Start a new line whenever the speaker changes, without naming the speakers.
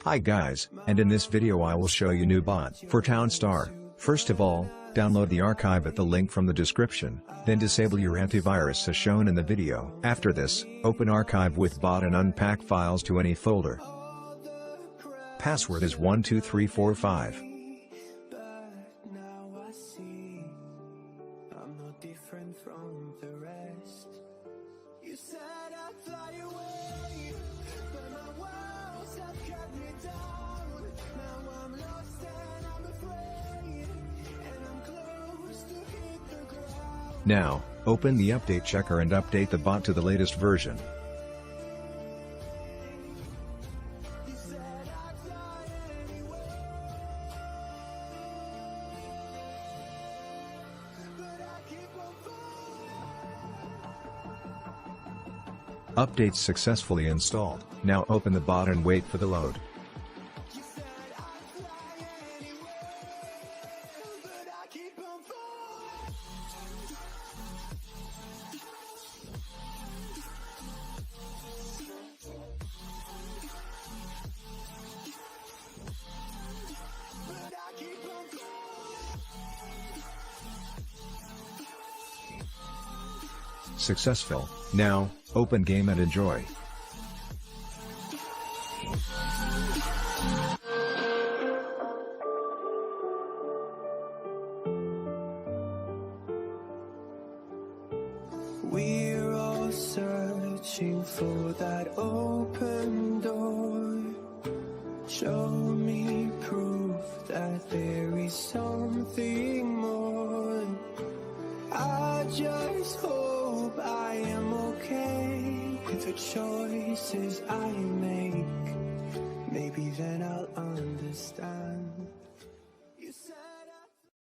Hi guys, and in this video I will show you new bot for townstar. First of all, download the archive at the link from the description, then disable your antivirus as shown in the video. After this, open archive with bot and unpack files to any folder. Password is 12345. Now, open the update checker and update the bot to the latest version. Updates successfully installed. Now open the bot and wait for the load. Successful. Now, open game and enjoy.
We're all searching for that open door. Show me proof that there is something more. I just hope I am okay with the choices I make. Maybe then I'll understand.